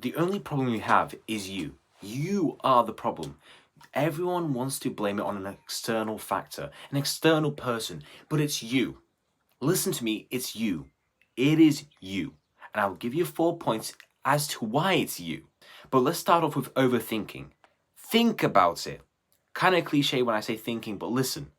The only problem you have is you. You are the problem. Everyone wants to blame it on an external factor, an external person, but it's you. Listen to me, it's you. It is you. And I'll give you 4 points as to why it's you. But let's start off with overthinking. Think about it. Kind of cliche when I say thinking, but listen.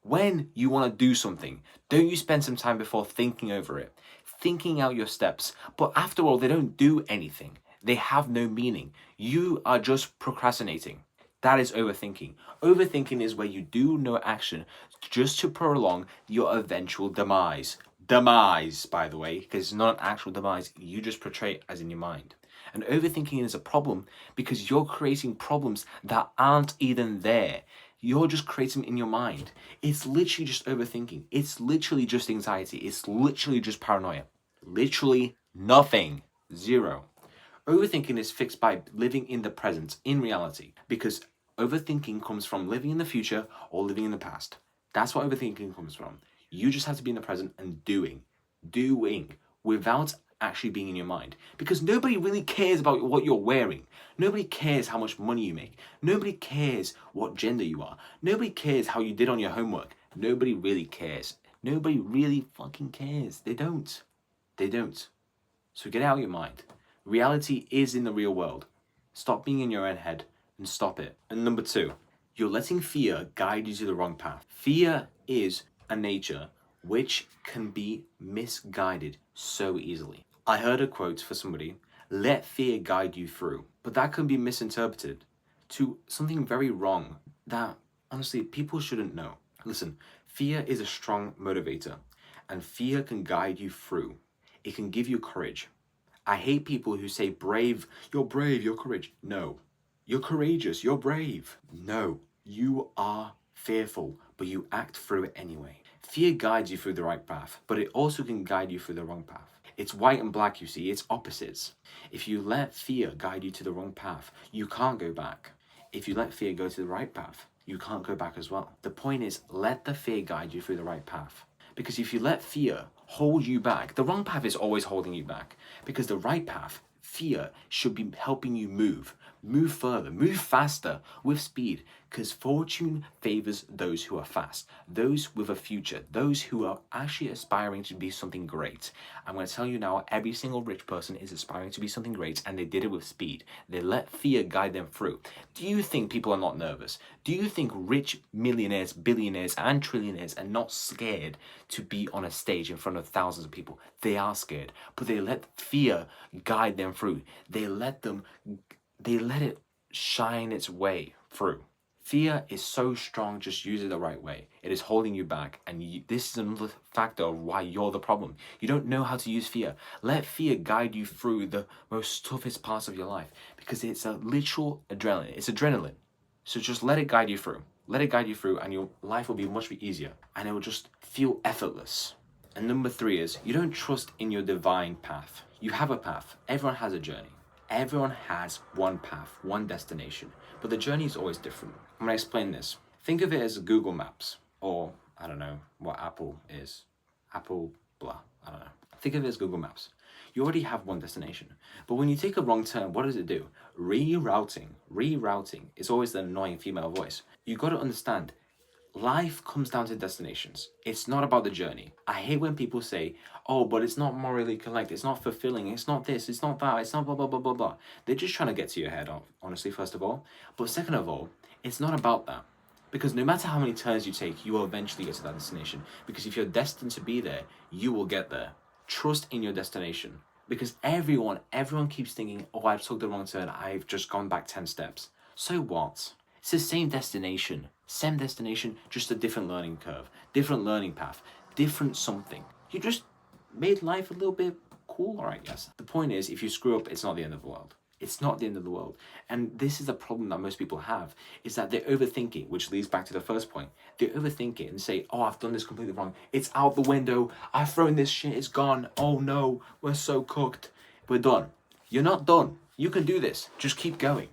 When you want to do something, don't you spend some time before thinking over it, thinking out your steps, but after all, they don't do anything. They have no meaning. You are just procrastinating. That is overthinking. Overthinking is where you do no action just to prolong your eventual demise. Demise, by the way, because it's not an actual demise, you just portray it as in your mind. And overthinking is a problem because you're creating problems that aren't even there. You're just creating them in your mind. It's literally just overthinking. It's literally just anxiety. It's literally just paranoia. Literally nothing. Zero. Overthinking is fixed by living in the present, in reality, because overthinking comes from living in the future or living in the past. That's what overthinking comes from. You just have to be in the present and doing, without actually being in your mind. Because nobody really cares about what you're wearing. Nobody cares how much money you make. Nobody cares what gender you are. Nobody cares how you did on your homework. Nobody really cares. Nobody really fucking cares. They don't. They don't. So get out of your mind. Reality is in the real world. Stop being in your own head and stop it. And number 2, you're letting fear guide you to the wrong path. Fear is a nature which can be misguided so easily. I heard a quote for somebody, let fear guide you through. But that can be misinterpreted to something very wrong that honestly people shouldn't know. Listen, fear is a strong motivator and fear can guide you through. It can give you courage. I hate people who say brave, you're courageous. No, you're courageous, you're brave. No, you are fearful, but you act through it anyway. Fear guides you through the right path, but it also can guide you through the wrong path. It's white and black, you see, it's opposites. If you let fear guide you to the wrong path, you can't go back. If you let fear go to the right path, you can't go back as well. The point is, let the fear guide you through the right path. Because if you let fear hold you back, the wrong path is always holding you back. Because the right path, fear, should be helping you move further, move faster with speed. Because fortune favors those who are fast, those with a future, those who are actually aspiring to be something great. I'm going to tell you now, every single rich person is aspiring to be something great, and they did it with speed. They let fear guide them through. Do you think people are not nervous? Do you think rich millionaires, billionaires, and trillionaires are not scared to be on a stage in front of thousands of people? They are scared, but they let fear guide them through. They let it shine its way through. Fear is so strong, just use it the right way. It is holding you back, and this is another factor of why you're the problem. You don't know how to use fear. Let fear guide you through the most toughest parts of your life, because it's a literal adrenaline. It's adrenaline. So just let it guide you through. Let it guide you through, and your life will be much easier, and it will just feel effortless. And number 3 is, you don't trust in your divine path. You have a path. Everyone has a journey. Everyone has one path, one destination, but the journey is always different. I'm going to explain this. Think of it as Google Maps, or I don't know what Apple is. Apple blah, I don't know. Think of it as Google Maps. You already have one destination, but when you take a wrong turn, what does it do? Rerouting is always the annoying female voice. You got to understand, life comes down to destinations. It's not about the journey. I hate when people say, oh, but it's not morally correct, it's not fulfilling, it's not this, it's not that, it's not blah, blah, blah, blah, blah. They're just trying to get to your head, honestly, first of all. But second of all, it's not about that. Because no matter how many turns you take, you will eventually get to that destination. Because if you're destined to be there, you will get there. Trust in your destination. Because everyone keeps thinking, oh, I've took the wrong turn, I've just gone back 10 steps. So what? It's the same destination, just a different learning curve, different learning path, different something. You just made life a little bit cooler, I guess. The point is, if you screw up, it's not the end of the world. It's not the end of the world. And this is the problem that most people have, is that they're overthinking, which leads back to the first point. They overthink it and say, oh, I've done this completely wrong. It's out the window. I've thrown this shit. It's gone. Oh no, we're so cooked. We're done. You're not done. You can do this. Just keep going.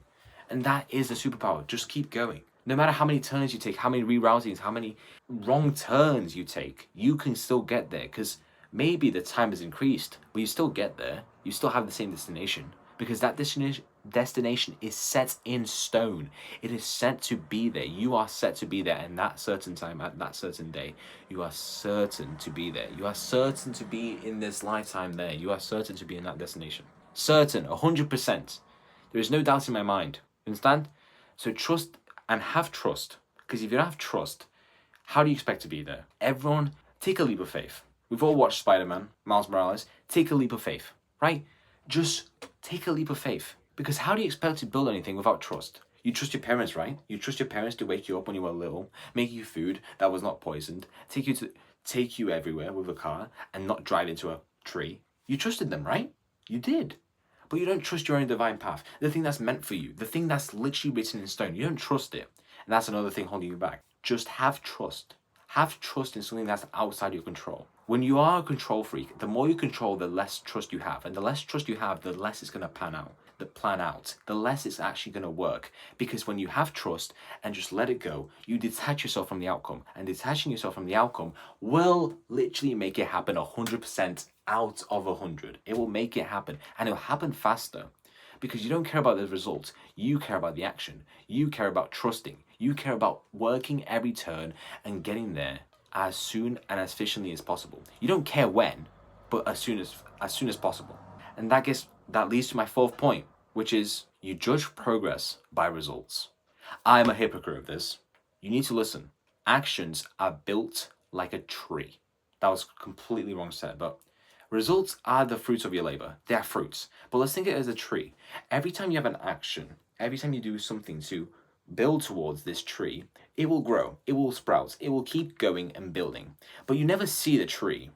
And that is the superpower. Just keep going. No matter how many turns you take, how many reroutings, how many wrong turns you take, you can still get there, because maybe the time has increased, but you still get there. You still have the same destination, because that destination is set in stone. It is set to be there. You are set to be there in that certain time, at that certain day. You are certain to be there. You are certain to be in this lifetime there. You are certain to be in that destination. Certain, 100%. There is no doubt in my mind. You understand? So trust and have trust. Because if you don't have trust, how do you expect to be there? Everyone, take a leap of faith. We've all watched Spider-Man, Miles Morales. Take a leap of faith, right? Just take a leap of faith. Because how do you expect to build anything without trust? You trust your parents, right? You trust your parents to wake you up when you were little, make you food that was not poisoned, take you everywhere with a car and not drive into a tree. You trusted them, right? You did. But you don't trust your own divine path. The thing that's meant for you, the thing that's literally written in stone, you don't trust it. And that's another thing holding you back. Just have trust. Have trust in something that's outside your control. When you are a control freak, the more you control, the less trust you have. And the less trust you have, the less it's going to plan out. The less it's actually going to work. Because when you have trust and just let it go, you detach yourself from the outcome. And detaching yourself from the outcome will literally make it happen 100% out of 100. It will make it happen. And it'll happen faster. Because you don't care about the results. You care about the action. You care about trusting. You care about working every turn and getting there as soon and as efficiently as possible. You don't care when, but as soon as possible. And that leads to my fourth point, which is you judge progress by results. I'm a hypocrite of this. You need to listen. Actions are built like a tree. That was completely wrong said, but results are the fruits of your labor. They are fruits. But let's think of it as a tree. Every time you have an action, every time you do something to build towards this tree, it will grow, it will sprout, it will keep going and building. But you never see the tree,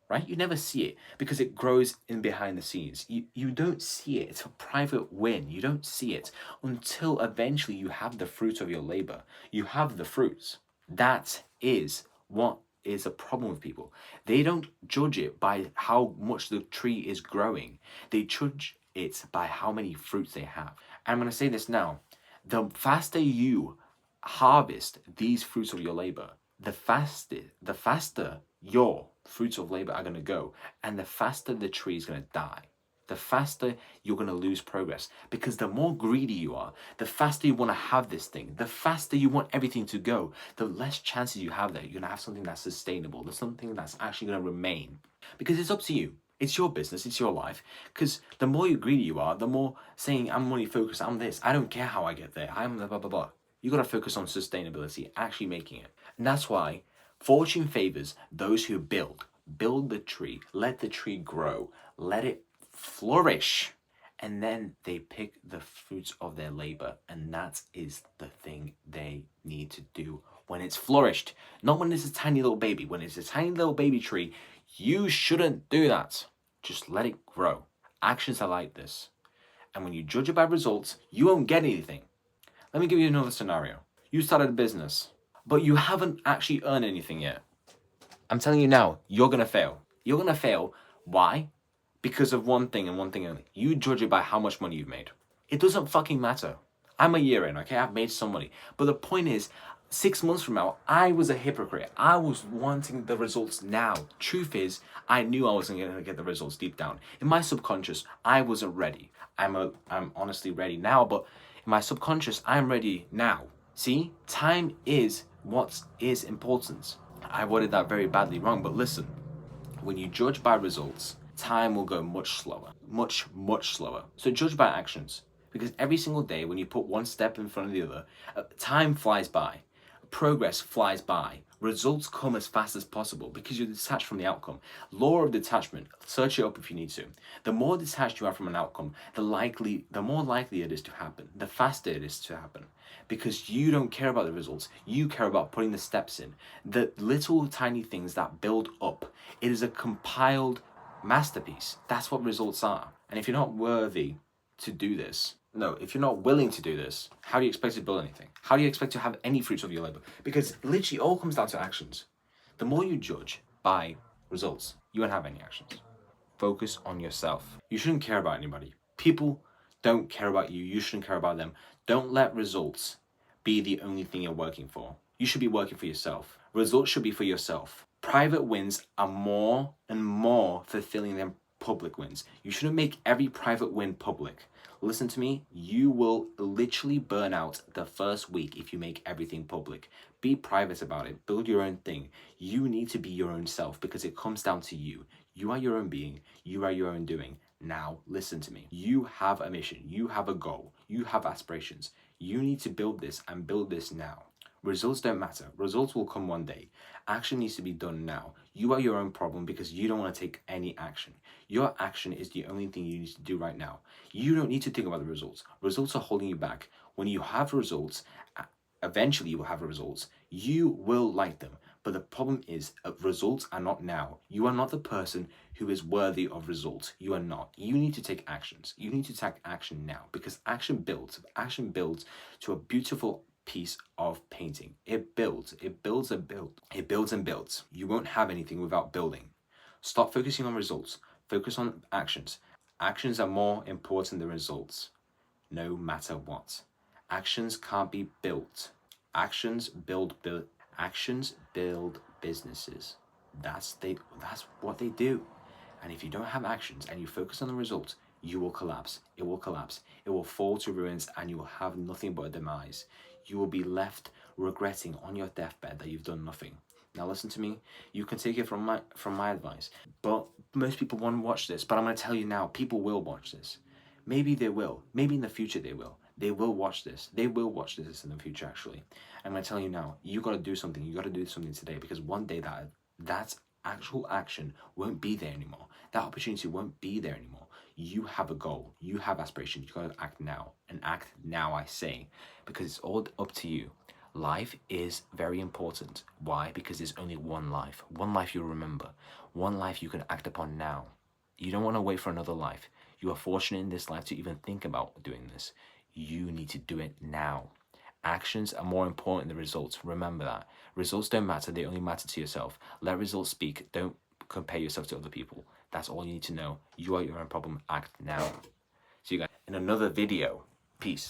right? You never see it because it grows in behind the scenes. You don't see it. It's a private win. You don't see it until eventually you have the fruit of your labor. You have the fruits. That is what is a problem with people. They don't judge it by how much the tree is growing. They judge it by how many fruits they have. And I'm going to say this now. The faster you harvest these fruits of your labor, the faster your fruits of labor are going to go, and the faster the tree is going to die. The faster you're going to lose progress, because the more greedy you are, the faster you want to have this thing, the faster you want everything to go, the less chances you have that you're going to have something that's sustainable, there's something that's actually going to remain. Because it's up to you. It's your business, it's your life. Because the more greedy you are, the more saying, I'm money focused, I'm this, I don't care how I get there, I'm blah, blah, blah, blah. You got to focus on sustainability, actually making it. And that's why fortune favors those who build. Build the tree, let the tree grow, let it flourish. And then they pick the fruits of their labor. And that is the thing they need to do when it's flourished. Not when it's a tiny little baby. When it's a tiny little baby tree, you shouldn't do that. Just let it grow. Actions are like this. And when you judge it by results, you won't get anything. Let me give you another scenario. You started a business, but you haven't actually earned anything yet. I'm telling you now, you're going to fail. You're going to fail. Why? Because of one thing and one thing only. You judge it by how much money you've made. It doesn't fucking matter. I'm a year in, okay? I've made some money. But the point is, 6 months from now, I was a hypocrite. I was wanting the results now. Truth is, I knew I wasn't going to get the results deep down. In my subconscious, I wasn't ready. I'm honestly ready now, but in my subconscious, I'm ready now. See? Time is what is important. I worded that very badly wrong, but listen. When you judge by results, time will go much slower. Much, much slower. So judge by actions. Because every single day, when you put one step in front of the other, time flies by. Progress flies by. Results come as fast as possible because you're detached from the outcome. Law of detachment. Search it up if you need to. The more detached you are from an outcome, the more likely it is to happen. The faster it is to happen. Because you don't care about the results. You care about putting the steps in. The little tiny things that build up. It is a compiled masterpiece. That's what results are. And if you're not worthy to do this, if you're not willing to do this, how do you expect to build anything? How do you expect to have any fruits of your labor? Because literally all comes down to actions. The more you judge by results, you won't have any actions. Focus on yourself. You shouldn't care about anybody. People don't care about you. You shouldn't care about them. Don't let results be the only thing you're working for. You should be working for yourself. Results should be for yourself. Private wins are more and more fulfilling than public wins. You shouldn't make every private win public. Listen to me, you will literally burn out the first week if you make everything public. Be private about it. Build your own thing. You need to be your own self because it comes down to you. You are your own being. You are your own doing. Now, listen to me. You have a mission. You have a goal. You have aspirations. You need to build this and build this now. Results don't matter. Results will come one day. Action needs to be done now. You are your own problem because you don't want to take any action. Your action is the only thing you need to do right now. You don't need to think about the results. Results are holding you back. When you have results, eventually you will have results. You will like them. But the problem is, results are not now. You are not the person who is worthy of results. You are not. You need to take actions. You need to take action now because action builds. Action builds to a beautiful piece of painting. It builds and builds. You won't have anything without building. Stop focusing on results. Focus on actions. Actions are more important than results, no matter what. Actions can't be built. Actions build businesses. That's what they do. And if you don't have actions and you focus on the results, you will collapse. It will collapse. It will fall to ruins and you will have nothing but a demise. You will be left regretting on your deathbed that you've done nothing. Now listen to me. You can take it from my advice. But most people won't watch this. But I'm going to tell you now, people will watch this. Maybe they will. Maybe in the future they will. They will watch this. They will watch this in the future, actually. I'm going to tell you now, you got to do something. You got to do something today because one day that actual action won't be there anymore. That opportunity won't be there anymore. You have a goal. You have aspirations. You got to act now. And act now, I say, because it's all up to you. Life is very important. Why? Because there's only one life. One life you'll remember. One life you can act upon now. You don't want to wait for another life. You are fortunate in this life to even think about doing this. You need to do it now. Actions are more important than results. Remember that. Results don't matter. They only matter to yourself. Let results speak. Don't compare yourself to other people. That's all you need to know. You are your own problem. Act now. See you guys in another video. Peace.